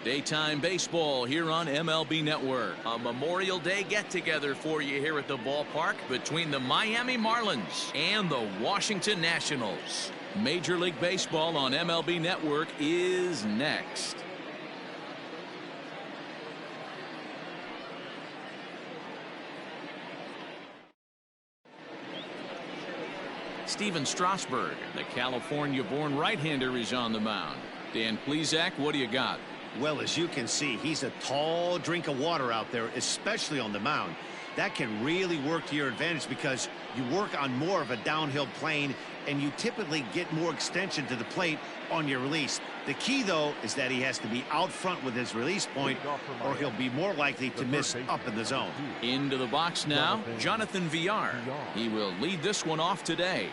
Daytime baseball here on MLB Network. A Memorial Day get-together for you here at the ballpark between the Miami Marlins and the Washington Nationals. Major League Baseball on MLB Network is next. Steven Strasburg, the California-born right-hander, is on the mound. Dan Plesac, what do you got? Well, as you can see, he's a tall drink of water out there, especially on the mound. That can really work to your advantage because you work on more of a downhill plane and you typically get more extension to the plate on your release. The key, though, is that he has to be out front with his release point or he'll be more likely to miss up in the zone. Into the box now, Jonathan Villar. He will lead this one off today.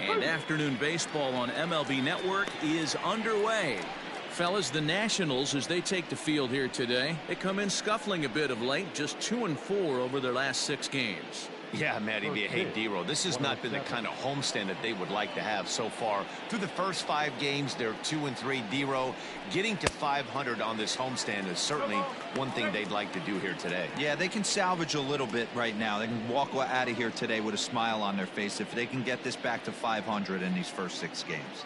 And afternoon baseball on MLB Network is underway. Fellas, the Nationals, as they take the field here today, they come in scuffling a bit of late, just 2-4 over their last 6 games. Yeah, Matty, hey, D-Row, this has not been the kind of homestand that they would like to have so far. Through the first 5 games, they're 2-3. D-Row, getting to 500 on this homestand is certainly one thing they'd like to do here today. Yeah, they can salvage a little bit right now. They can walk out of here today with a smile on their face if they can get this back to 500 in these first 6 games.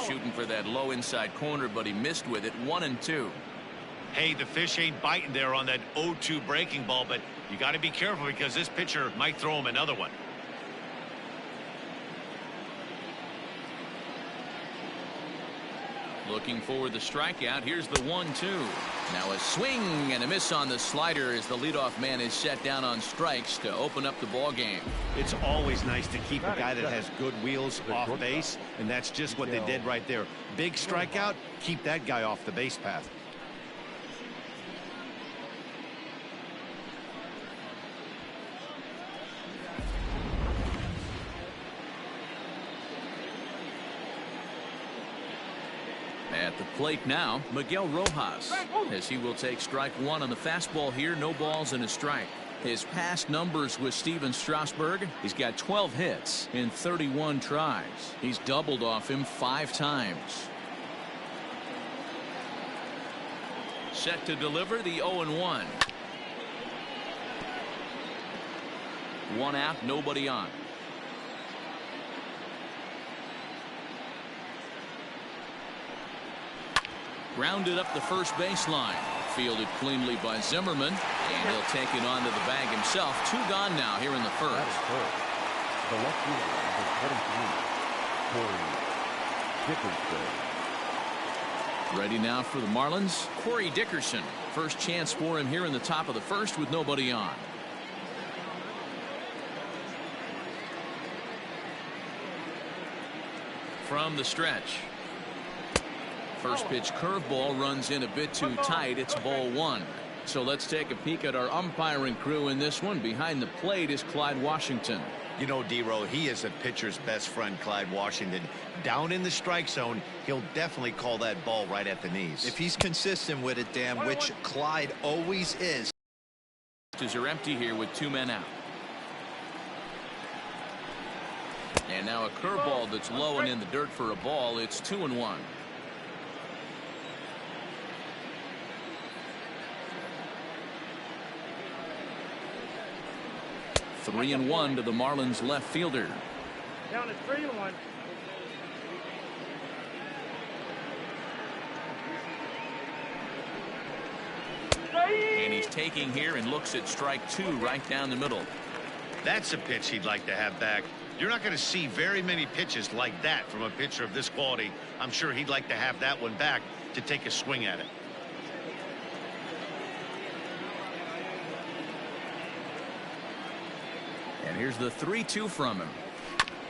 Shooting for that low inside corner, but he missed with it. 1-2. Hey, the fish ain't biting there on that 0-2 breaking ball, but you got to be careful because this pitcher might throw him another one. Looking for the strikeout. Here's the 1-2. Now a swing and a miss on the slider as the leadoff man is set down on strikes to open up the ball game. It's always nice to keep a guy that has good wheels off base, and that's just what they did right there. Big strikeout, keep that guy off the base path. At the plate now, Miguel Rojas, as he will take strike 1 on the fastball here. No balls and a strike. His past numbers with Steven Strasburg, he's got 12 hits in 31 tries. He's doubled off him 5 times. Set to deliver the 0-1. 1 out, nobody on. Grounded up the first baseline. Fielded cleanly by Zimmerman. And he'll take it onto the bag himself. 2 gone now here in the first. The left fielder, number 23, Corey Dickerson. Ready now for the Marlins. Corey Dickerson. First chance for him here in the top of the first with nobody on. From the stretch. First pitch curveball runs in a bit too tight. It's ball 1. So let's take a peek at our umpiring crew in this one. Behind the plate is Clyde Washington. You know, D-Row, he is a pitcher's best friend, Clyde Washington. Down in the strike zone, he'll definitely call that ball right at the knees. If he's consistent with it, Dan, which Clyde always is. Are empty here with 2 men out. And now a curveball that's low and in the dirt for a ball. It's 2-1. 3-1 to the Marlins left fielder. Down to 3-1. And he's taking here and looks at strike 2 right down the middle. That's a pitch he'd like to have back. You're not going to see very many pitches like that from a pitcher of this quality. I'm sure he'd like to have that one back to take a swing at it. And here's the 3-2 from him.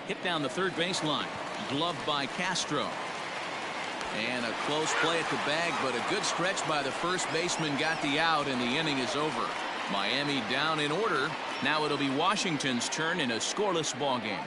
Hit down the third baseline. Gloved by Castro. And a close play at the bag, but a good stretch by the first baseman got the out, and the inning is over. Miami down in order. Now it'll be Washington's turn in a scoreless ball game.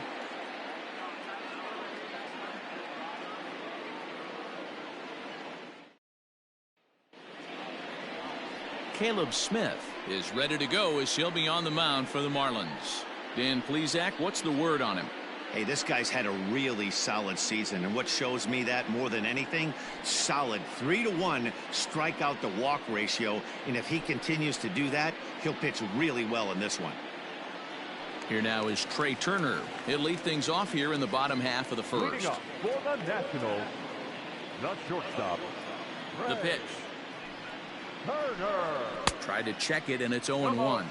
Caleb Smith is ready to go as he'll be on the mound for the Marlins. Dan Plesac, what's the word on him? Hey, this guy's had a really solid season, and what shows me that more than anything, solid 3-to-1 strikeout to walk ratio, and if he continues to do that, he'll pitch really well in this one. Here now is Trey Turner. He'll lead things off here in the bottom half of the first. Leading up for the Nationals, the shortstop, The pitch. Turner. Tried to check it, and it's 0-1.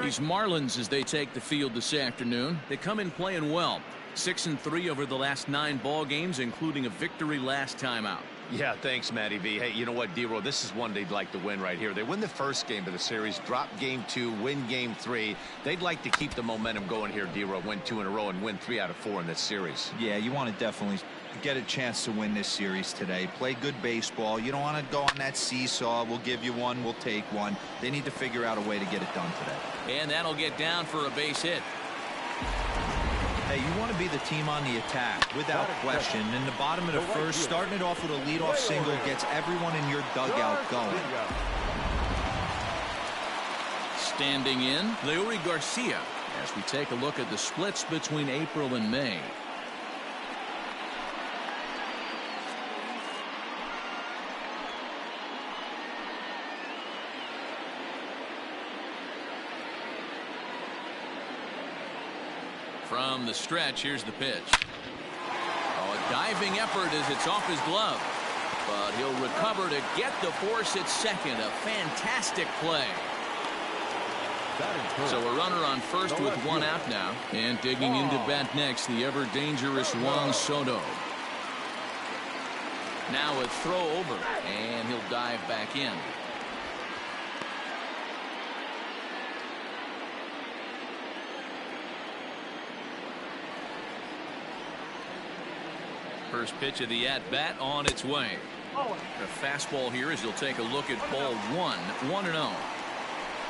These Marlins, as they take the field this afternoon, they come in playing well. 6-3 over the last 9 ball games, including a victory last time out. Yeah, thanks, Matty V. Hey, you know what, D-Row, this is one they'd like to win right here. They win the first game of the series, drop game 2, win game 3. They'd like to keep the momentum going here, D-Row, win 2 in a row and win 3 out of 4 in this series. Yeah, you want to definitely get a chance to win this series today. Play good baseball. You don't want to go on that seesaw. We'll give you one, we'll take one. They need to figure out a way to get it done today. And that'll get down for a base hit. Hey, you want to be the team on the attack, without question. In the bottom of the first, starting it off with a leadoff single gets everyone in your dugout going. Standing in, Leury Garcia, as we take a look at the splits between April and May. From the stretch, here's the pitch. Oh, a diving effort as it's off his glove. But he'll recover to get the force at second. A fantastic play. So a runner on first with 1 out now. And digging into bat next, the ever-dangerous Juan Soto. Now a throw over, and he'll dive back in. First pitch of the at-bat on its way. The fastball here as he'll take a look at ball 1, 1-0.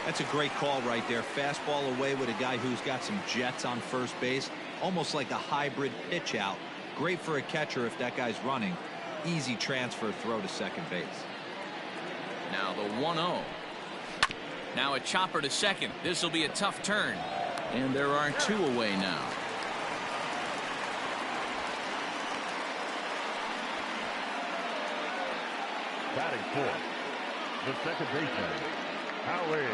That's a great call right there. Fastball away with a guy who's got some jets on first base. Almost like a hybrid pitch out. Great for a catcher if that guy's running. Easy transfer throw to second base. Now the 1-0. Now a chopper to second. This will be a tough turn. And there are 2 away now. Batting fourth, the second baseman, Howie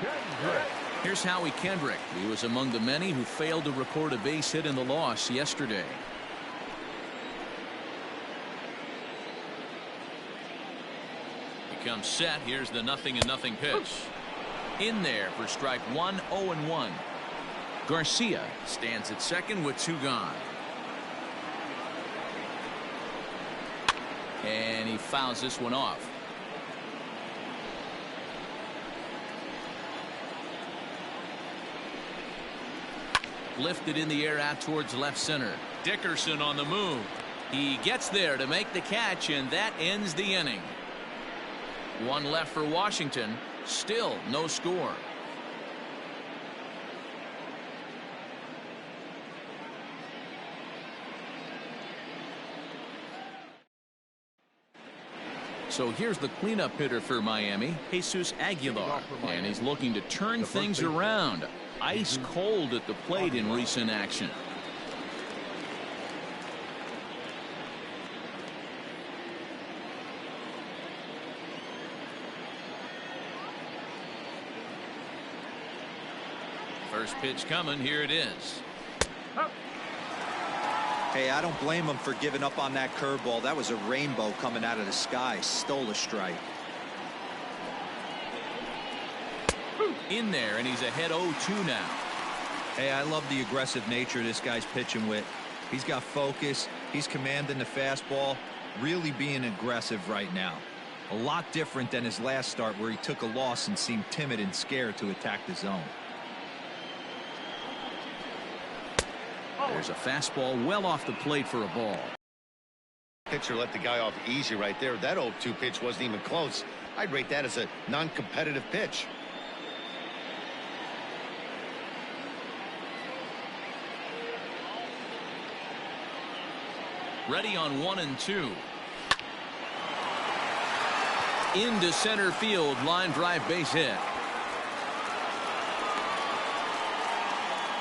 Kendrick. Here's Howie Kendrick. He was among the many who failed to record a base hit in the loss yesterday. He comes set. Here's the 0-0 pitch. In there for strike 1, 0-1. Garcia stands at second with 2 gone. And he fouls this one off. Lifted in the air out towards left center. Dickerson on the move. He gets there to make the catch, and that ends the inning. 1 left for Washington. Still no score. So here's the cleanup hitter for Miami, Jesus Aguilar, and he's looking to turn things around. Ice cold at the plate in recent action. First pitch coming. Here it is. Hey, I don't blame him for giving up on that curveball. That was a rainbow coming out of the sky. Stole a strike. In there, and he's ahead 0-2 now. Hey, I love the aggressive nature this guy's pitching with. He's got focus. He's commanding the fastball. Really being aggressive right now. A lot different than his last start where he took a loss and seemed timid and scared to attack the zone. There's a fastball well off the plate for a ball. Pitcher let the guy off easy right there. That 0-2 pitch wasn't even close. I'd rate that as a non-competitive pitch. Ready on 1 and 2. Into center field, line drive base hit.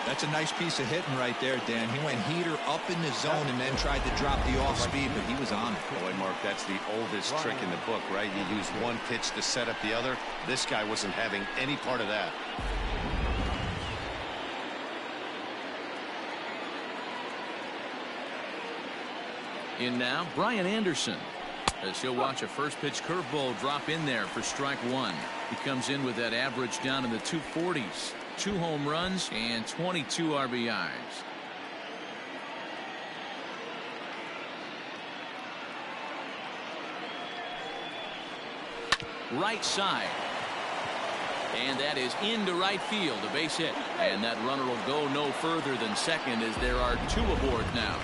That's a nice piece of hitting right there, Dan. He went heater up in the zone and then tried to drop the off speed, but he was on it. Boy, Mark, that's the oldest trick in the book, right? You use one pitch to set up the other. This guy wasn't having any part of that. In now, Brian Anderson, as he'll watch a first pitch curveball drop in there for strike one. He comes in with that average down in the 240s. 2 home runs and 22 RBIs. Right side. And that is into right field, a base hit. And that runner will go no further than second as there are 2 aboard now.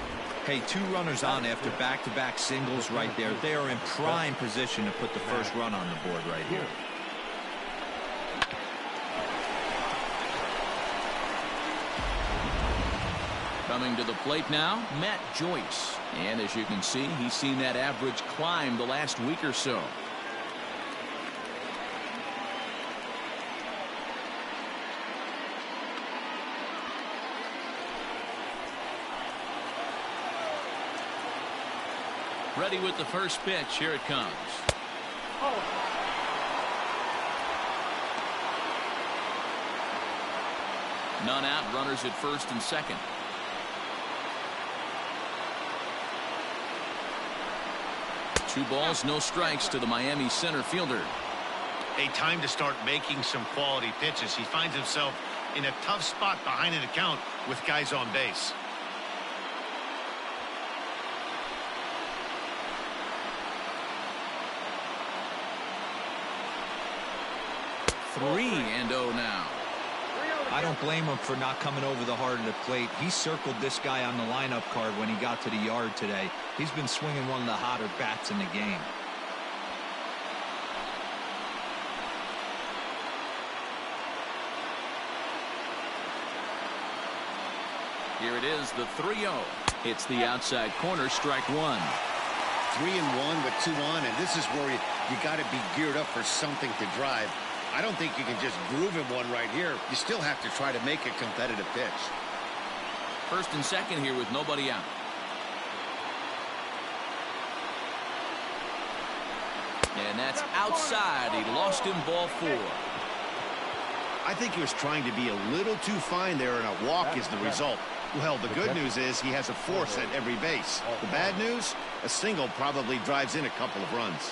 Hey, 2 runners on after back-to-back singles right there. They are in prime position to put the first run on the board right here. Coming to the plate now, Matt Joyce. And as you can see, he's seen that average climb the last week or so. Ready with the first pitch. Here it comes. None out. Runners at first and second. Two balls, no strikes to the Miami center fielder. A time to start making some quality pitches. He finds himself in a tough spot behind an account with guys on base. Three and 0 now. I don't blame him for not coming over the heart of the plate. He circled this guy on the lineup card when he got to the yard today. He's been swinging one of the hotter bats in the game. Here it is, the 3-0. It's the outside corner, strike one. 3-1 with 2 on, and this is where you got to be geared up for something to drive. I don't think you can just groove him one right here. You still have to try to make a competitive pitch. First and second here with nobody out. And that's outside. He lost him, ball 4. I think he was trying to be a little too fine there, and a walk is the result. Well, the good news is he has a force at every base. The bad news, a single probably drives in a couple of runs.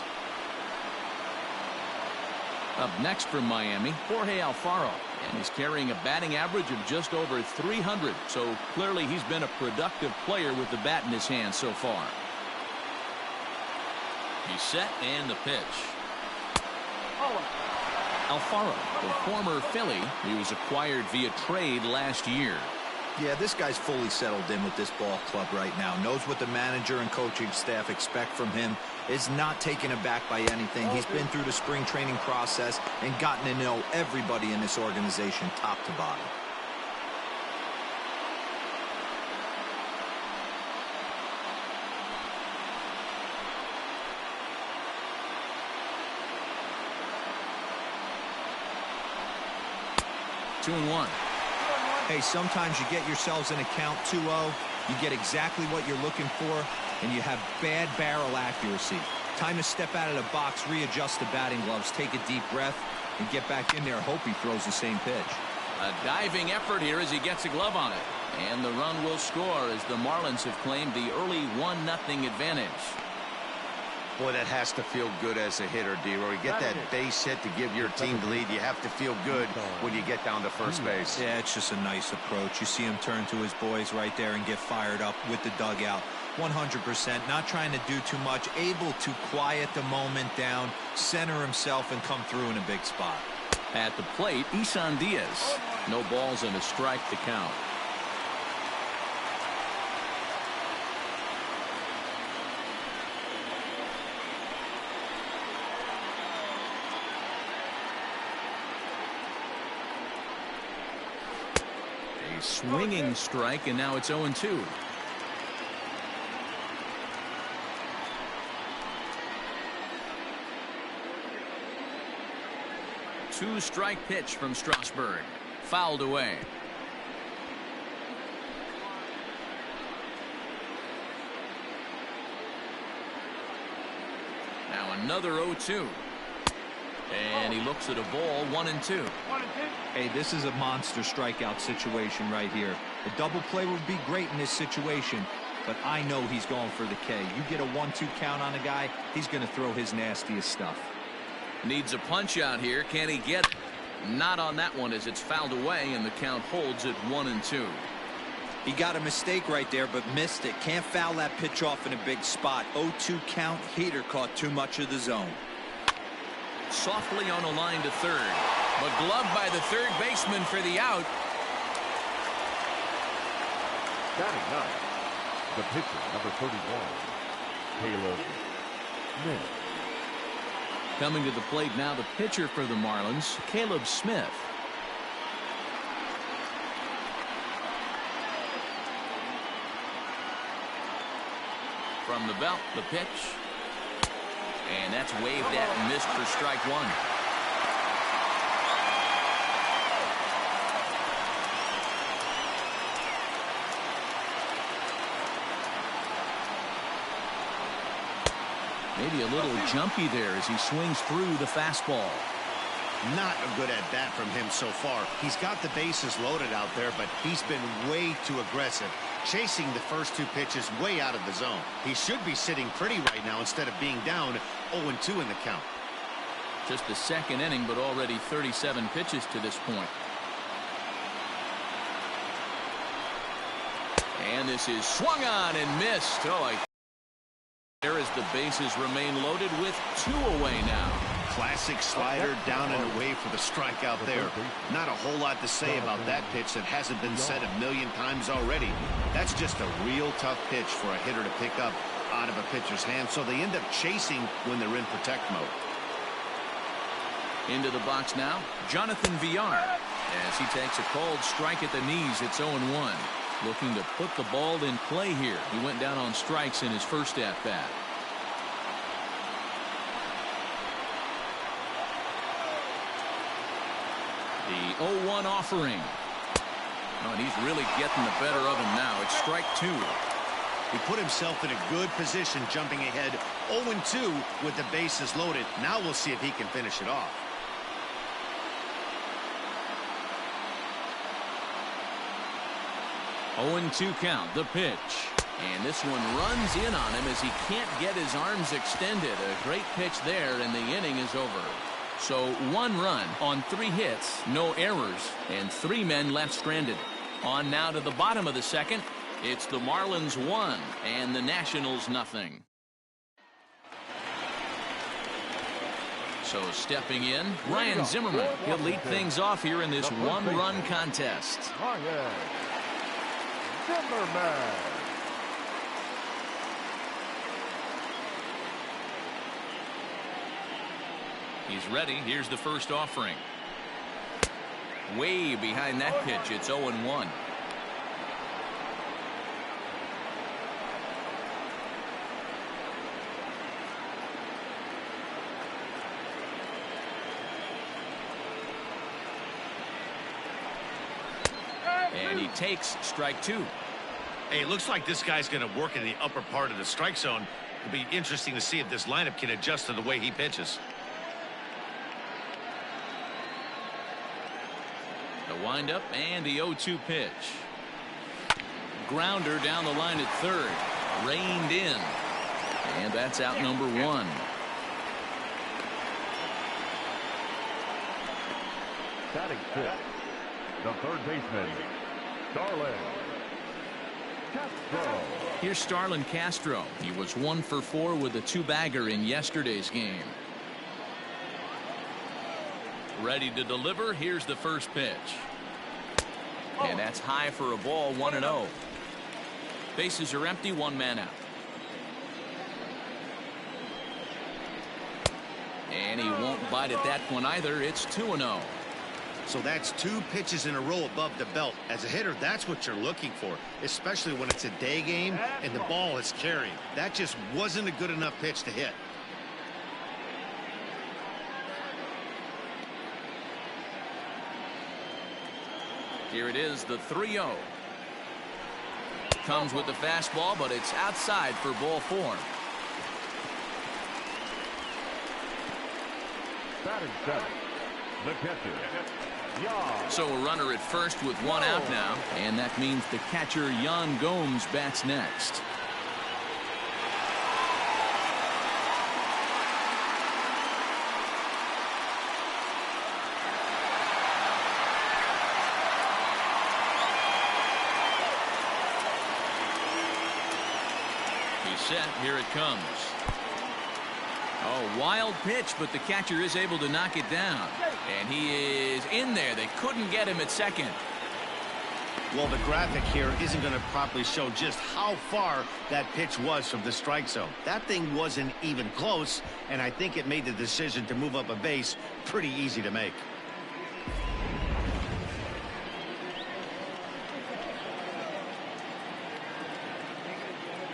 Up next from Miami, Jorge Alfaro, and he's carrying a batting average of just over 300. So clearly he's been a productive player with the bat in his hand so far. He's set, and the pitch. Alfaro, the former Philly, he was acquired via trade last year. Yeah, this guy's fully settled in with this ball club right now. Knows what the manager and coaching staff expect from him. Is not taken aback by anything. He's been through the spring training process and gotten to know everybody in this organization top to bottom. Two and one. Hey, sometimes you get yourselves in a count 2-0. You get exactly what you're looking for, and you have bad barrel accuracy. Time to step out of the box, readjust the batting gloves, take a deep breath, and get back in there. Hope he throws the same pitch. A diving effort here as he gets a glove on it. And the run will score as the Marlins have claimed the early 1-0 advantage. Boy, that has to feel good as a hitter, D-Roy. You get that base hit to give your team the lead. You have to feel good when you get down to first base. Yeah, it's just a nice approach. You see him turn to his boys right there and get fired up with the dugout. 100%, not trying to do too much, able to quiet the moment down, center himself, and come through in a big spot. At the plate, Isan Diaz. No balls and a strike to count. A swinging strike, and now it's 0-2. Two-strike pitch from Strasburg. Fouled away. Now another 0-2. And he looks at a ball, 1-2. Hey, this is a monster strikeout situation right here. A double play would be great in this situation, but I know he's going for the K. You get a 1-2 count on a guy, he's going to throw his nastiest stuff. Needs a punch out here. Can he get it? Not on that one as it's fouled away, and the count holds at 1-2. He got a mistake right there, but missed it. Can't foul that pitch off in a big spot. 0-2 count. Heater caught too much of the zone. Softly on a line to third, but gloved by the third baseman for the out. Batting ninth, the pitcher, number 31, Caleb Smith. Coming to the plate now, the pitcher for the Marlins, Caleb Smith. From the belt, the pitch. And that's waved at and missed for strike one. Maybe a little jumpy there as he swings through the fastball. Not a good at bat from him so far. He's got the bases loaded out there, but he's been way too aggressive, chasing the first two pitches way out of the zone. He should be sitting pretty right now instead of being down 0-2 in the count. Just the second inning, but already 37 pitches to this point. And this is swung on and missed. Oh, there as the bases remain loaded with 2 away now. Classic slider down and away for the strikeout there. Not a whole lot to say about that pitch that hasn't been said a million times already. That's just a real tough pitch for a hitter to pick up out of a pitcher's hand, so they end up chasing when they're in protect mode. Into the box now, Jonathan Villar, as he takes a called strike at the knees. It's 0-1. Looking to put the ball in play here. He went down on strikes in his first at bat. The 0-1 offering. Oh, and he's really getting the better of him now. It's strike 2. He put himself in a good position, jumping ahead 0-2 with the bases loaded. Now we'll see if he can finish it off. Oh, 2 count, the pitch. And this one runs in on him as he can't get his arms extended. A great pitch there, and the inning is over. So 1 run on 3 hits, no errors, and 3 men left stranded. On now to the bottom of the second. It's the Marlins 1 and the Nationals nothing. So stepping in, Ryan Zimmerman. He'll lead things off here in this 1-run contest. Zimmerman. He's ready. Here's the first offering. Way behind that pitch. It's 0-1. And he takes strike 2. Hey, it looks like this guy's going to work in the upper part of the strike zone. It'll be interesting to see if this lineup can adjust to the way he pitches. The windup and the 0-2 pitch. Grounder down the line at third. Reined in. And that's out number 1. Batting 5th, the third baseman, Starlin Castro. Here's Starlin Castro. He was 1 for 4 with a 2-bagger in yesterday's game. Ready to deliver. Here's the first pitch. And that's high for a ball, 1-0. Bases are empty, 1 man out. And he won't bite at that one either. It's 2-0. So that's 2 pitches in a row above the belt. As a hitter, that's what you're looking for, especially when it's a day game and the ball is carrying. That just wasn't a good enough pitch to hit. Here it is, the 3-0. Comes with the fastball, but it's outside for ball 4. Batting seventh, the catcher. So a runner at first with one out now, and that means the catcher Yan Gomes bats next. He's set. Here it comes. Oh, wild pitch, but the catcher is able to knock it down. And he is in there. They couldn't get him at second. Well, the graphic here isn't going to properly show just how far that pitch was from the strike zone. That thing wasn't even close, and I think it made the decision to move up a base pretty easy to make.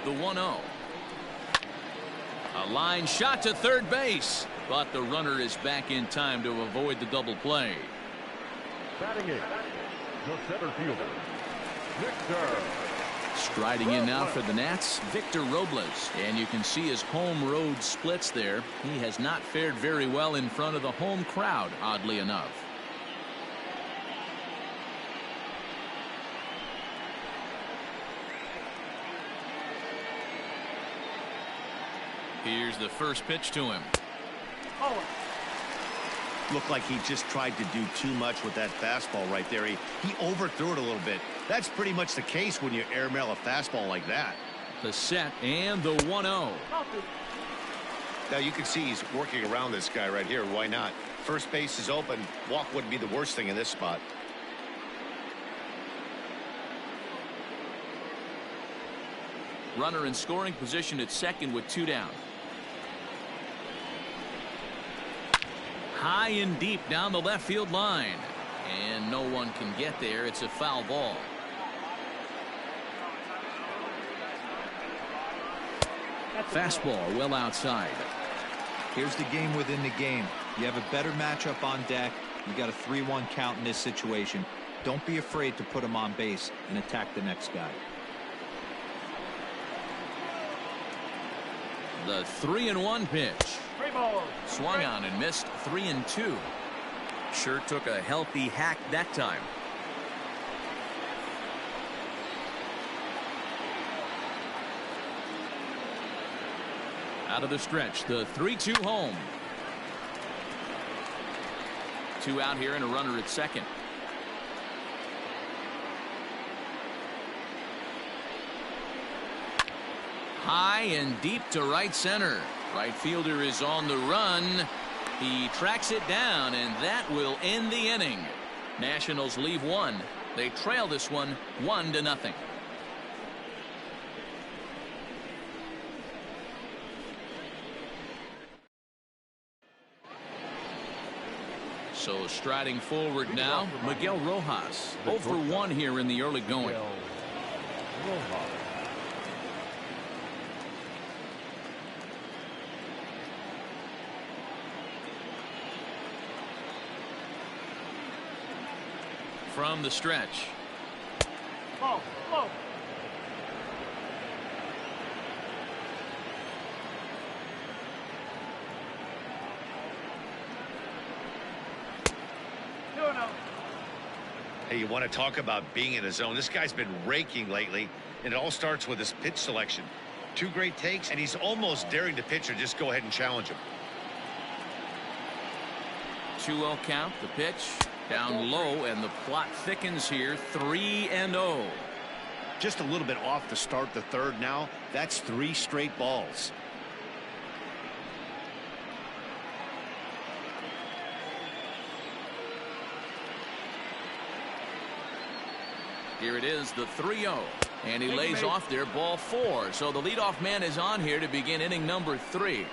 The 1-0. A line shot to third base, but the runner is back in time to avoid the double play. Batting eighth, the center fielder, Victor. Striding in now for the Nats, Victor Robles. And you can see his home road splits there. He has not fared very well in front of the home crowd, oddly enough. Here's the first pitch to him. Looked like he just tried to do too much with that fastball right there. He overthrew it a little bit. That's pretty much the case when you airmail a fastball like that. The set and the 1-0. Now you can see he's working around this guy right here. Why not? First base is open. Walk wouldn't be the worst thing in this spot. Runner in scoring position at second with two down. High and deep down the left field line. And no one can get there. It's a foul ball. Fastball well outside. Here's the game within the game. You have a better matchup on deck. You got a 3-1 count in this situation. Don't be afraid to put him on base and attack the next guy. The 3-1 pitch. Swung on and missed. 3-2. Sure took a healthy hack that time. Out of the stretch, the 3-2 home. Two out here and a runner at second. High and deep to right center. Right fielder is on the run. He tracks it down, and that will end the inning. Nationals leave one. They trail this one 1-0. So striding forward now, Miguel Rojas. 0 for 1 here in the early going. From the stretch. Hey, you want to talk about being in a zone? This guy's been raking lately, and it all starts with his pitch selection. Two great takes, and he's almost daring the pitcher just go ahead and challenge him. 2-0 count. The pitch down low, and the plot thickens here. 3-0. Just a little bit off to start the third now. That's 3 straight balls. Here it is, the 3-0. And he lays off there, ball 4. So the leadoff man is on here to begin inning number 3.